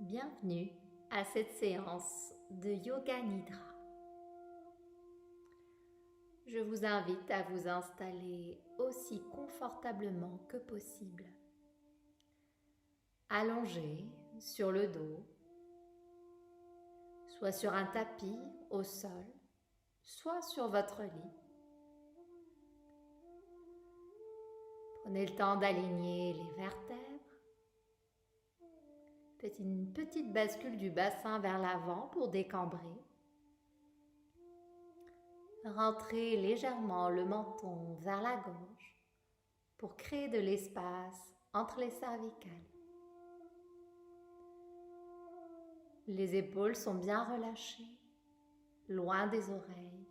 Bienvenue à cette séance de Yoga Nidra. Je vous invite à vous installer aussi confortablement que possible. Allongé sur le dos, soit sur un tapis au sol, soit sur votre lit. Prenez le temps d'aligner les vertèbres. Faites une petite bascule du bassin vers l'avant pour décambrer. Rentrez légèrement le menton vers la gorge pour créer de l'espace entre les cervicales. Les épaules sont bien relâchées, loin des oreilles.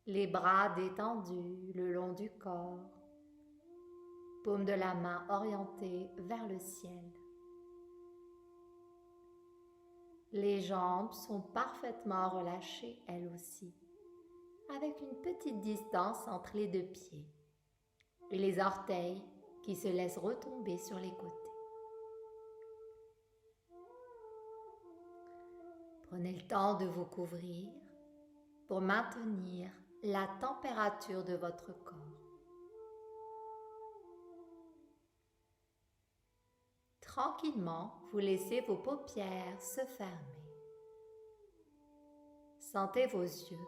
Les bras détendus le long du corps. Paume de la main orientée vers le ciel. Les jambes sont parfaitement relâchées elles aussi, avec une petite distance entre les deux pieds et les orteils qui se laissent retomber sur les côtés. Prenez le temps de vous couvrir pour maintenir la température de votre corps. Tranquillement, vous laissez vos paupières se fermer. Sentez vos yeux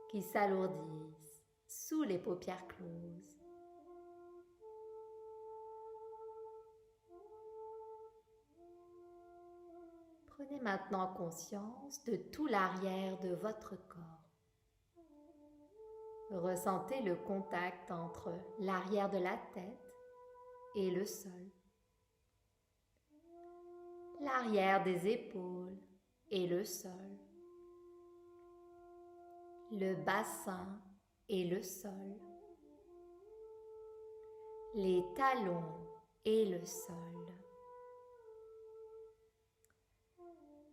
qui s'alourdissent sous les paupières closes. Prenez maintenant conscience de tout l'arrière de votre corps. Ressentez le contact entre l'arrière de la tête et le sol. L'arrière des épaules et le sol, le bassin et le sol, les talons et le sol.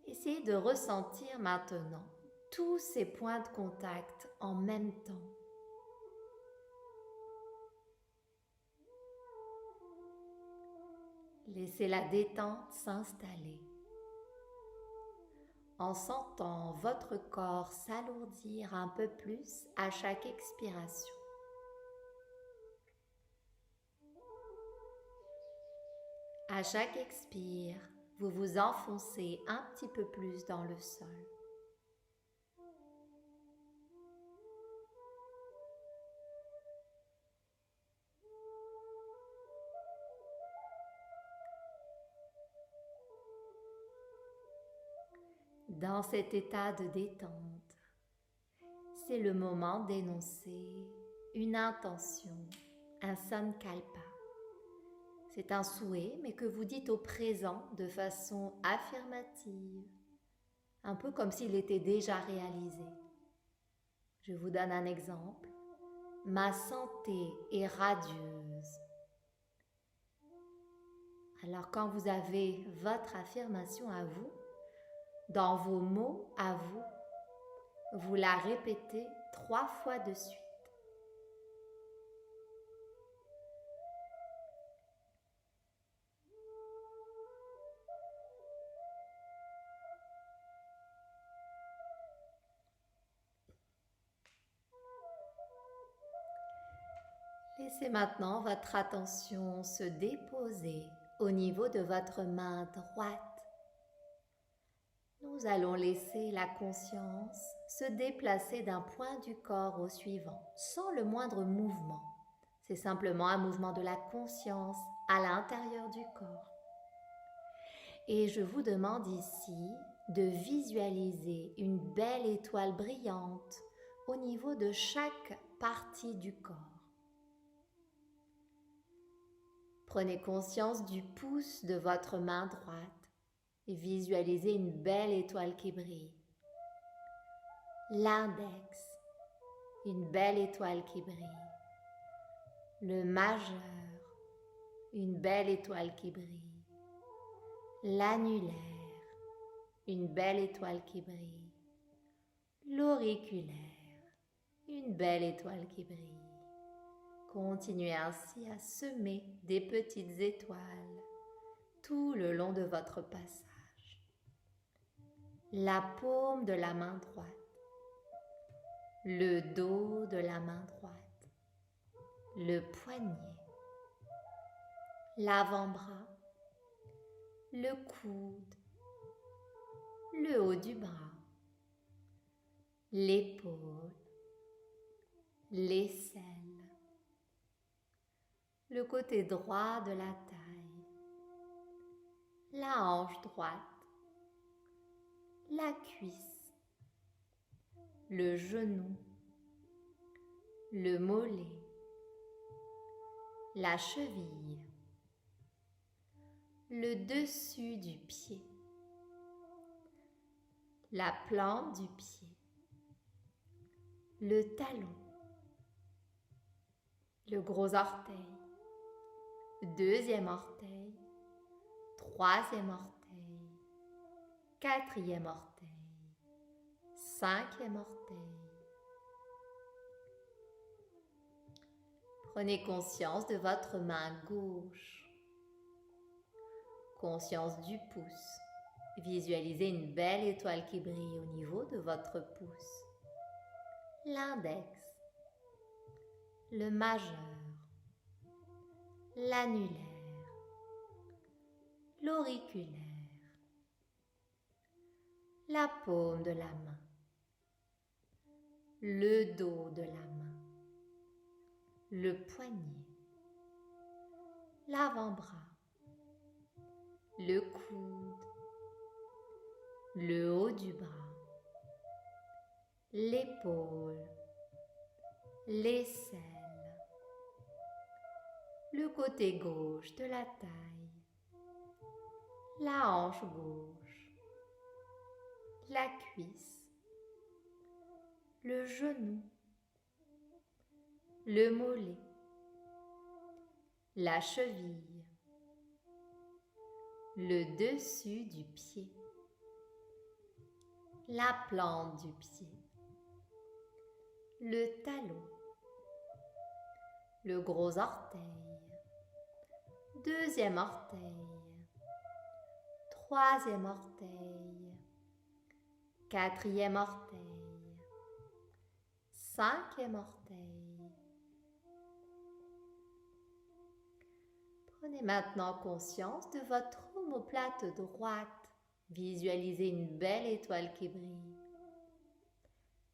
Essayez de ressentir maintenant tous ces points de contact en même temps. Laissez la détente s'installer. En sentant votre corps s'alourdir un peu plus à chaque expiration. À chaque expire, vous vous enfoncez un petit peu plus dans le sol. Dans cet état de détente, c'est le moment d'énoncer une intention, un sankalpa. C'est un souhait, mais que vous dites au présent de façon affirmative, un peu comme s'il était déjà réalisé. Je vous donne un exemple. Ma santé est radieuse. Alors quand vous avez votre affirmation à vous, dans vos mots à vous, vous la répétez 3 fois de suite. Laissez maintenant votre attention se déposer au niveau de votre main droite. Nous allons laisser la conscience se déplacer d'un point du corps au suivant, sans le moindre mouvement. C'est simplement un mouvement de la conscience à l'intérieur du corps. Et je vous demande ici de visualiser une belle étoile brillante au niveau de chaque partie du corps. Prenez conscience du pouce de votre main droite et visualisez une belle étoile qui brille. L'index, une belle étoile qui brille. Le majeur, une belle étoile qui brille. L'annulaire, une belle étoile qui brille. L'auriculaire, une belle étoile qui brille. Continuez ainsi à semer des petites étoiles tout le long de votre passage. La paume de la main droite, le dos de la main droite, le poignet, l'avant-bras, le coude, le haut du bras, l'épaule, l'aisselle, le côté droit de la taille, la hanche droite, la cuisse, le genou, le mollet, la cheville, le dessus du pied, la plante du pied, le talon, le gros orteil, deuxième orteil, troisième orteil, quatrième orteil, cinquième orteil. Prenez conscience de votre main gauche, conscience du pouce. Visualisez une belle étoile qui brille au niveau de votre pouce. L'index, le majeur, l'annulaire, l'auriculaire, la paume de la main, le dos de la main, le poignet, l'avant-bras, le coude, le haut du bras, l'épaule, l'aisselle, le côté gauche de la taille, la hanche gauche, la cuisse, le genou, le mollet, la cheville, le dessus du pied, la plante du pied, le talon, le gros orteil, deuxième orteil, troisième orteil, quatrième orteil, cinquième orteil. Prenez maintenant conscience de votre omoplate droite. Visualisez une belle étoile qui brille.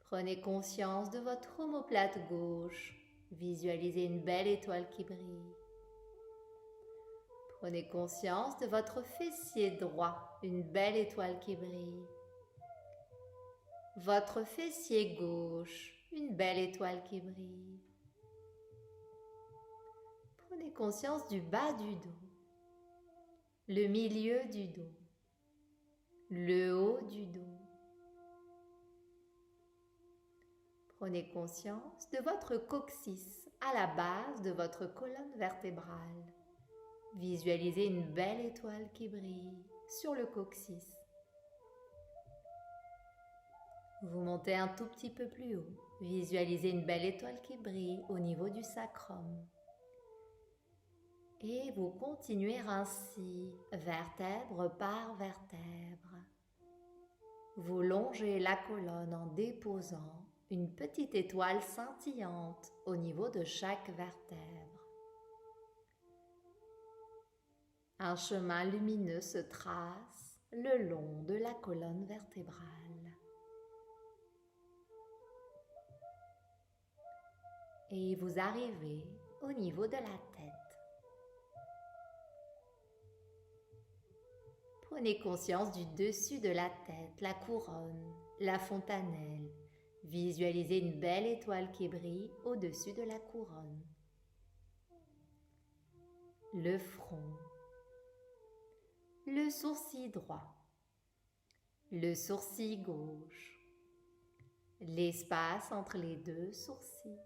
Prenez conscience de votre omoplate gauche. Visualisez une belle étoile qui brille. Prenez conscience de votre fessier droit, une belle étoile qui brille. Votre fessier gauche, une belle étoile qui brille. Prenez conscience du bas du dos, le milieu du dos, le haut du dos. Prenez conscience de votre coccyx à la base de votre colonne vertébrale. Visualisez une belle étoile qui brille sur le coccyx. Vous montez un tout petit peu plus haut. Visualisez une belle étoile qui brille au niveau du sacrum. Et vous continuez ainsi, vertèbre par vertèbre. Vous longez la colonne en déposant une petite étoile scintillante au niveau de chaque vertèbre. Un chemin lumineux se trace le long de la colonne vertébrale. Et vous arrivez au niveau de la tête. Prenez conscience du dessus de la tête, la couronne, la fontanelle. Visualisez une belle étoile qui brille au-dessus de la couronne. Le front, le sourcil droit, le sourcil gauche, l'espace entre les deux sourcils,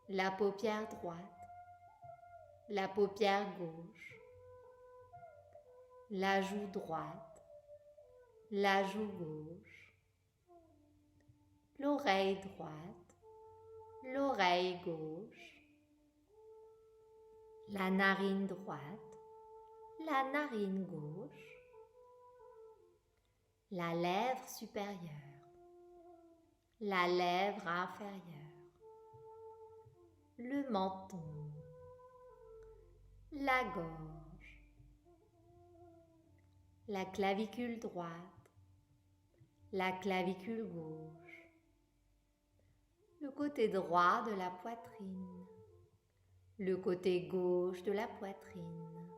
la paupière droite, la paupière gauche, la joue droite, la joue gauche, l'oreille droite, l'oreille gauche, la narine droite, la narine gauche, la lèvre supérieure, la lèvre inférieure, le menton, la gorge, la clavicule droite, la clavicule gauche, le côté droit de la poitrine, le côté gauche de la poitrine,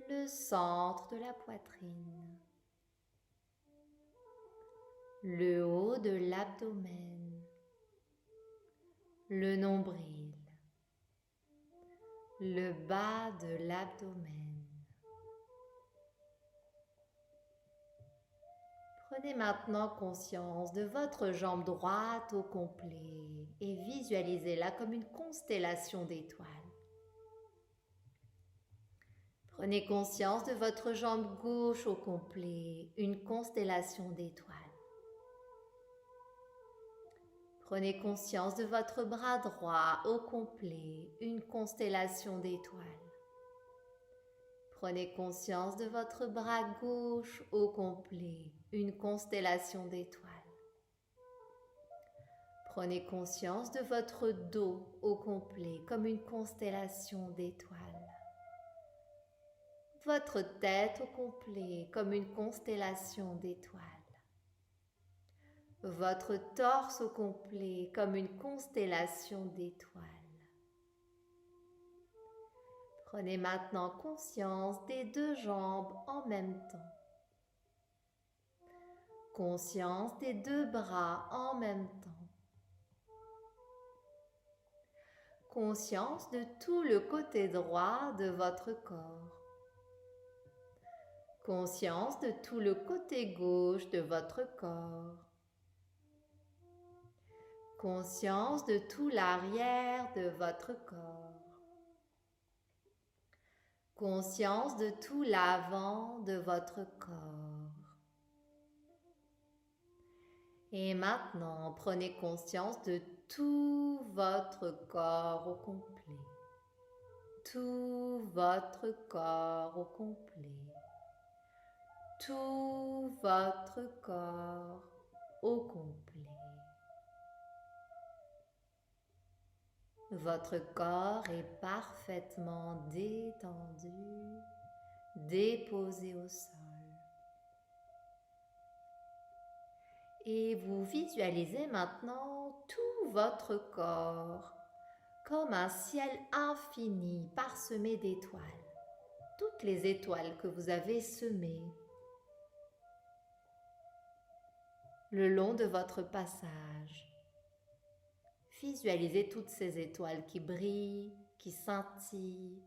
le centre de la poitrine, le haut de l'abdomen, le nombril, le bas de l'abdomen. Prenez maintenant conscience de votre jambe droite au complet et visualisez-la comme une constellation d'étoiles. Prenez conscience de votre jambe gauche au complet, une constellation d'étoiles. Prenez conscience de votre bras droit au complet, une constellation d'étoiles. Prenez conscience de votre bras gauche au complet, une constellation d'étoiles. Prenez conscience de votre dos au complet comme une constellation d'étoiles. Votre tête au complet comme une constellation d'étoiles. Votre torse au complet comme une constellation d'étoiles. Prenez maintenant conscience des deux jambes en même temps. Conscience des deux bras en même temps. Conscience de tout le côté droit de votre corps. Conscience de tout le côté gauche de votre corps. Conscience de tout l'arrière de votre corps. Conscience de tout l'avant de votre corps. Et maintenant, prenez conscience de tout votre corps au complet. Tout votre corps au complet. Tout votre corps au complet. Votre corps est parfaitement détendu, déposé au sol. Et vous visualisez maintenant tout votre corps comme un ciel infini parsemé d'étoiles. Toutes les étoiles que vous avez semées le long de votre passage. Visualisez toutes ces étoiles qui brillent, qui scintillent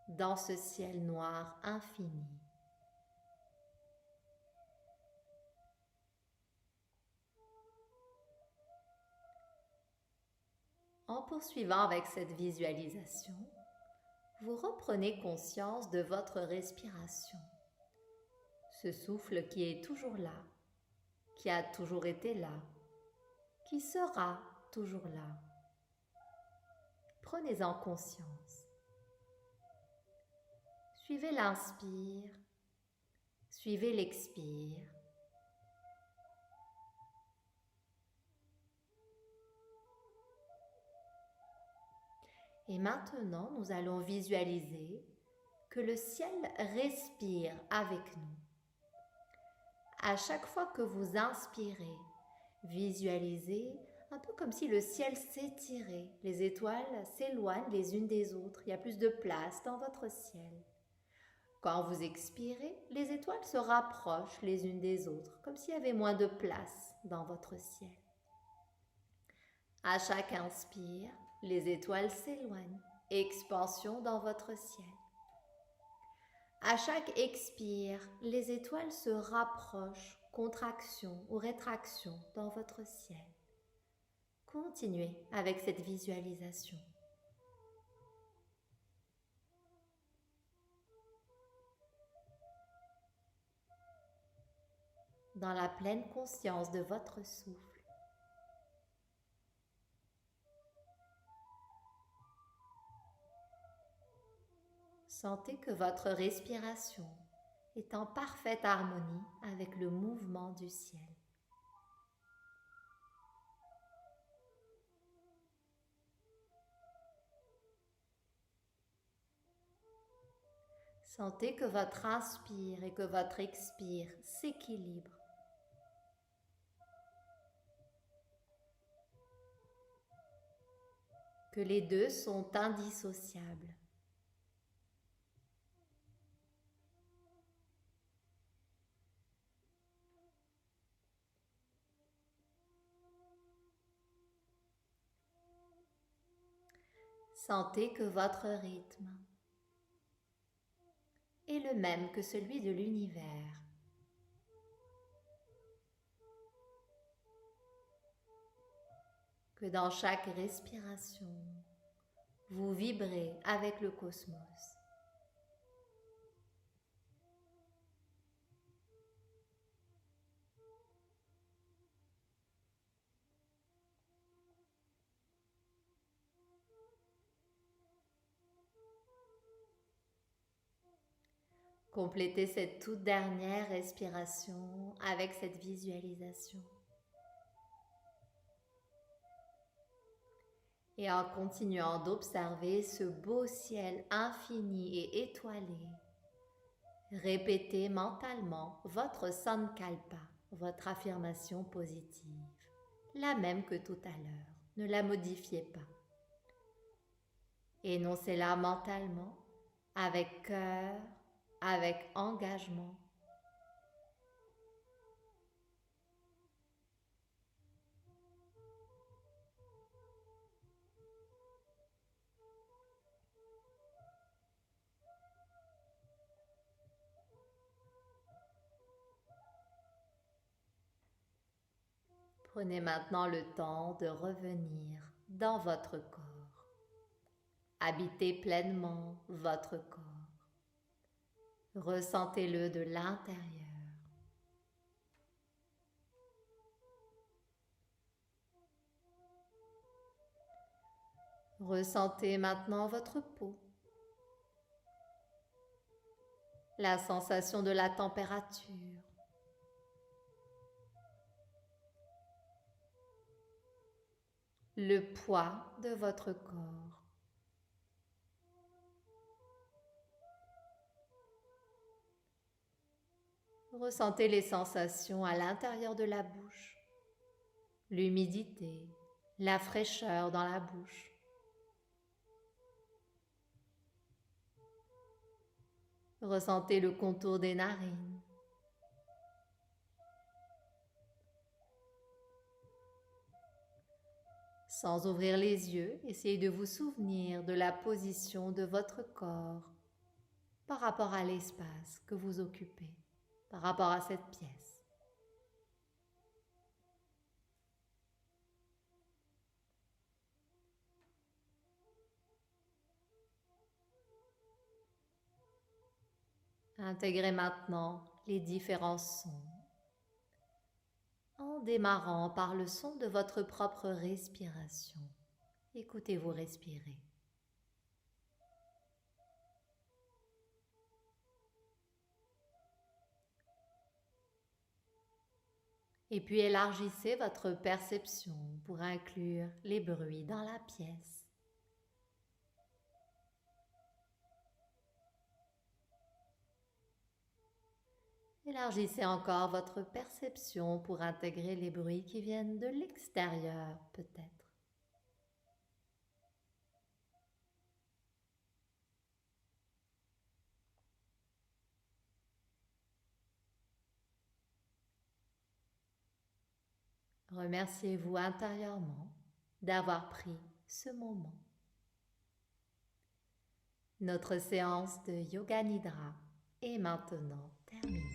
dans ce ciel noir infini. En poursuivant avec cette visualisation, vous reprenez conscience de votre respiration. Ce souffle qui est toujours là, qui a toujours été là, qui sera toujours là. Prenez-en conscience. Suivez l'inspire, suivez l'expire. Et maintenant, nous allons visualiser que le ciel respire avec nous. À chaque fois que vous inspirez, visualisez un peu comme si le ciel s'étirait. Les étoiles s'éloignent les unes des autres. Il y a plus de place dans votre ciel. Quand vous expirez, les étoiles se rapprochent les unes des autres, comme s'il y avait moins de place dans votre ciel. À chaque inspire, les étoiles s'éloignent. Expansion dans votre ciel. À chaque expire, les étoiles se rapprochent, contraction ou rétraction dans votre ciel. Continuez avec cette visualisation. Dans la pleine conscience de votre souffle. Sentez que votre respiration est en parfaite harmonie avec le mouvement du ciel. Sentez que votre inspire et que votre expire s'équilibrent. Que les deux sont indissociables. Sentez que votre rythme est le même que celui de l'univers. Que dans chaque respiration, vous vibrez avec le cosmos. Complétez cette toute dernière respiration avec cette visualisation. Et en continuant d'observer ce beau ciel infini et étoilé, répétez mentalement votre Sankalpa, votre affirmation positive, la même que tout à l'heure. Ne la modifiez pas. Énoncez-la mentalement, avec cœur, avec engagement. Prenez maintenant le temps de revenir dans votre corps. Habitez pleinement votre corps. Ressentez-le de l'intérieur. Ressentez maintenant votre peau. La sensation de la température. Le poids de votre corps. Ressentez les sensations à l'intérieur de la bouche, l'humidité, la fraîcheur dans la bouche. Ressentez le contour des narines. Sans ouvrir les yeux, essayez de vous souvenir de la position de votre corps par rapport à l'espace que vous occupez, par rapport à cette pièce. Intégrez maintenant les différents sons en démarrant par le son de votre propre respiration. Écoutez-vous respirer. Et puis élargissez votre perception pour inclure les bruits dans la pièce. Élargissez encore votre perception pour intégrer les bruits qui viennent de l'extérieur, peut-être. Remerciez-vous intérieurement d'avoir pris ce moment. Notre séance de Yoga Nidra est maintenant terminée.